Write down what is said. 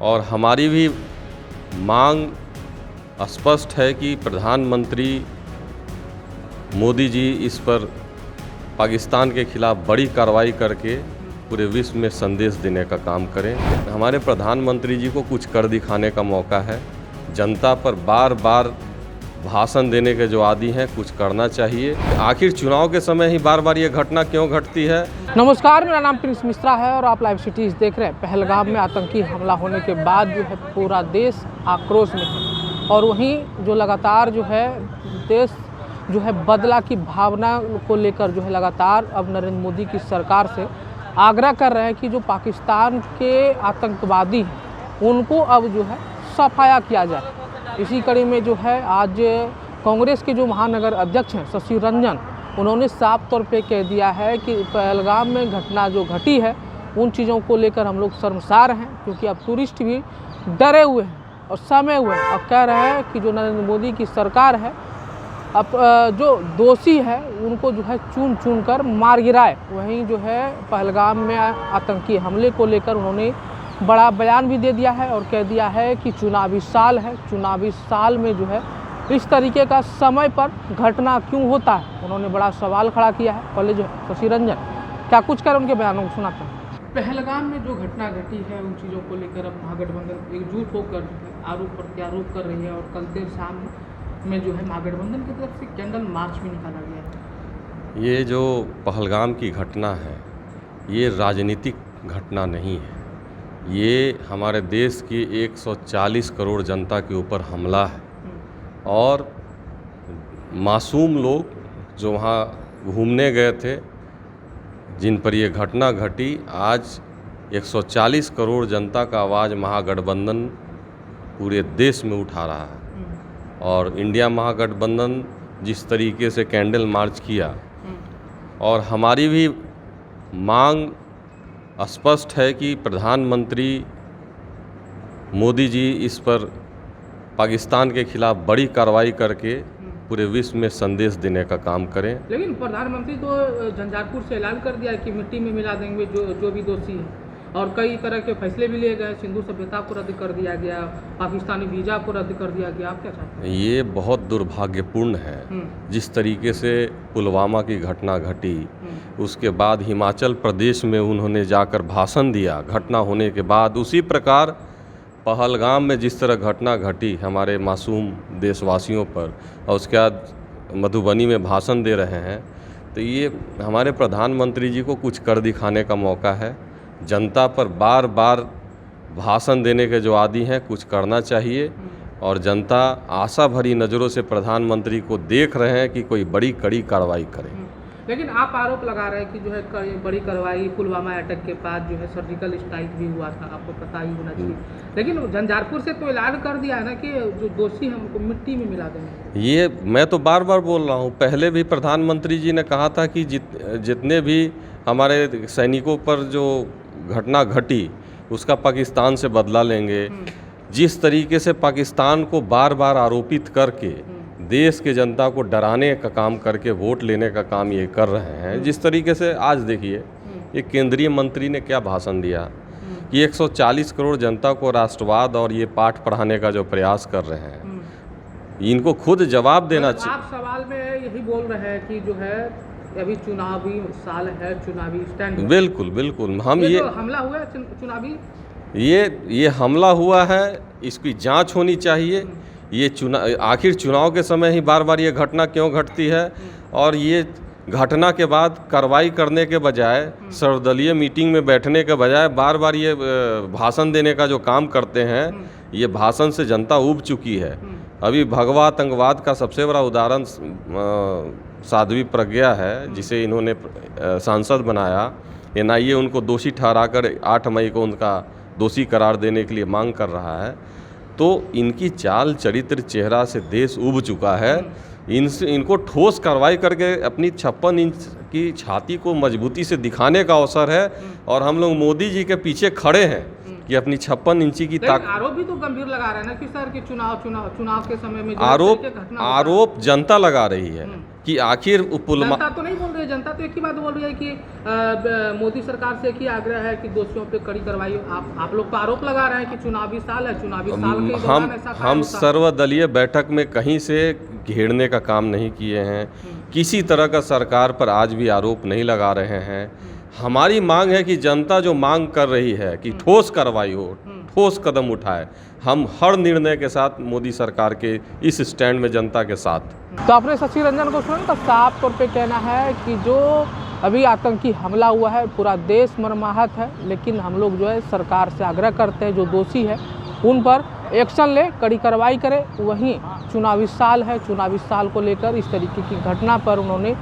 और हमारी भी मांग स्पष्ट है कि प्रधानमंत्री मोदी जी इस पर पाकिस्तान के खिलाफ बड़ी कार्रवाई करके पूरे विश्व में संदेश देने का काम करें। हमारे प्रधानमंत्री जी को कुछ कर दिखाने का मौका है। जनता पर बार बार भाषण देने के जो आदी हैं, कुछ करना चाहिए। आखिर चुनाव के समय ही बार बार ये घटना क्यों घटती है? नमस्कार, मेरा नाम प्रिंस मिश्रा है और आप लाइव सिटीज़ देख रहे हैं। पहलगाम में आतंकी हमला होने के बाद जो है पूरा देश आक्रोश में है और वहीं जो लगातार जो है देश जो है बदला की भावना को लेकर जो है लगातार अब नरेंद्र मोदी की सरकार से आग्रह कर रहे हैं कि जो पाकिस्तान के आतंकवादी हैं उनको अब जो है सफाया किया जाए। इसी कड़ी में जो है आज कांग्रेस के जो महानगर अध्यक्ष हैं शशि रंजन, उन्होंने साफ तौर पे कह दिया है कि पहलगाम में घटना जो घटी है उन चीज़ों को लेकर हम लोग शर्मसार हैं, क्योंकि अब टूरिस्ट भी डरे हुए हैं और सहमे हुए हैं और कह रहे हैं कि जो नरेंद्र मोदी की सरकार है अब जो दोषी है उनको जो है चुन चुन कर मार गिराए। वहीं जो है पहलगाम में आतंकी हमले को लेकर उन्होंने बड़ा बयान भी दे दिया है और कह दिया है कि चुनावी साल है, चुनावी साल में जो है इस तरीके का समय पर घटना क्यों होता है, उन्होंने बड़ा सवाल खड़ा किया है। पहले जो है शशि रंजन क्या कुछ कर उनके बयानों को सुनाते हैं। पहलगाम में जो घटना घटी है उन चीज़ों को लेकर अब महागठबंधन एकजुट होकर जो है आरोप प्रत्यारोप कर रही है और कल देर शाम में जो है महागठबंधन की तरफ से कैंडल मार्च भी निकाला गया है। ये जो पहलगाम की घटना है ये राजनीतिक घटना नहीं है, ये हमारे देश की 140 करोड़ जनता के ऊपर हमला है और मासूम लोग जो वहाँ घूमने गए थे, जिन पर ये घटना घटी, आज 140 करोड़ जनता का आवाज़ महागठबंधन पूरे देश में उठा रहा है। और इंडिया महागठबंधन जिस तरीके से कैंडल मार्च किया और हमारी भी मांग स्पष्ट है कि प्रधानमंत्री मोदी जी इस पर पाकिस्तान के खिलाफ बड़ी कार्रवाई करके पूरे विश्व में संदेश देने का काम करें। लेकिन प्रधानमंत्री तो झंझारपुर से ऐलान कर दिया कि मिट्टी में मिला देंगे जो भी दोषी है और कई तरह के फैसले भी लिए गए। सिंधु सभ्यता को रद्द कर दिया गया, पाकिस्तानी वीज़ा को रद्द कर दिया गया। आप क्या चाहते हैं? ये बहुत दुर्भाग्यपूर्ण है जिस तरीके से पुलवामा की घटना घटी, उसके बाद हिमाचल प्रदेश में उन्होंने जाकर भाषण दिया घटना होने के बाद। उसी प्रकार पहलगाम में जिस तरह घटना घटी हमारे मासूम देशवासियों पर और उसके बाद मधुबनी में भाषण दे रहे हैं, तो ये हमारे प्रधानमंत्री जी को कुछ कर दिखाने का मौका है। जनता पर बार बार भाषण देने के जो आदी हैं, कुछ करना चाहिए और जनता आशा भरी नज़रों से प्रधानमंत्री को देख रहे हैं कि कोई बड़ी कड़ी कार्रवाई करें। लेकिन आप आरोप लगा रहे हैं कि जो है बड़ी कार्रवाई पुलवामा अटैक के बाद जो है सर्जिकल स्ट्राइक भी हुआ था, आपको पता ही होना चाहिए। लेकिन झंझारपुर से तो ऐलान कर दिया है ना कि जो दोषी हैं उनको मिट्टी में मिला देंगे। ये मैं तो बार बार बोल रहा हूँ, पहले भी प्रधानमंत्री जी ने कहा था कि जितने भी हमारे सैनिकों पर जो घटना घटी उसका पाकिस्तान से बदला लेंगे। जिस तरीके से पाकिस्तान को बार बार आरोपित करके देश के जनता को डराने का काम करके वोट लेने का काम ये कर रहे हैं, जिस तरीके से आज देखिए एक केंद्रीय मंत्री ने क्या भाषण दिया कि 140 करोड़ जनता को राष्ट्रवाद और ये पाठ पढ़ाने का जो प्रयास कर रहे हैं, इनको खुद जवाब देना चाहिए। आप सवाल में यही बोल रहे हैं कि जो है अभी चुनावी साल है, चुनावी स्टैंड। बिल्कुल बिल्कुल, हम ये तो हमला हुआ है चुनावी, ये हमला हुआ है, इसकी जांच होनी चाहिए। ये आखिर चुनाव के समय ही बार बार ये घटना क्यों घटती है और ये घटना के बाद कार्रवाई करने के बजाय, सर्वदलीय मीटिंग में बैठने के बजाय बार बार ये भाषण देने का जो काम करते हैं, ये भाषण से जनता ऊब चुकी है। अभी भगवा आतंकवाद का सबसे बड़ा उदाहरण साध्वी प्रज्ञा है, जिसे इन्होंने सांसद बनाया। NIA उनको दोषी ठहराकर 8 मई को उनका दोषी करार देने के लिए मांग कर रहा है। तो इनकी चाल चरित्र चेहरा से देश उब चुका है। इनको ठोस कार्रवाई करके अपनी 56 इंच की छाती को मजबूती से दिखाने का अवसर है और हम लोग मोदी जी के पीछे खड़े हैं कि अपनी 56 इंची की ताकत। आरोप भी तो गंभीर लगा रहे हैं ना कि सर कि चुनाव के समय में आरोप जनता लगा रही है। कि आखिर पुलवामा। जनता तो नहीं बोल रही है, जनता तो एक ही बात बोल रही है कि मोदी सरकार से एक ही आग्रह है कि दोषियों पे कड़ी कार्रवाई। आप लोग तो आरोप लगा रहे हैं कि चुनावी साल है, चुनावी साल के दौरान ऐसा क्या हम होता है? सर्वदलीय बैठक में कहीं से घेरने का काम नहीं किए हैं, किसी तरह का सरकार पर आज भी आरोप नहीं लगा रहे हैं। हमारी मांग है कि जनता जो मांग कर रही है कि ठोस कार्रवाई हो, ठोस कदम उठाए, हम हर निर्णय के साथ मोदी सरकार के इस स्टैंड में जनता के साथ। तो आपने शशि रंजन को सुना, तो साफ तौर पे कहना है कि जो अभी आतंकी हमला हुआ है पूरा देश मर्माहत है, लेकिन हम लोग जो है सरकार से आग्रह करते हैं जो दोषी है उन पर एक्शन ले, कड़ी कार्रवाई करे। वहीं चुनावी साल है, चुनावी साल को लेकर इस तरीके की घटना पर उन्होंने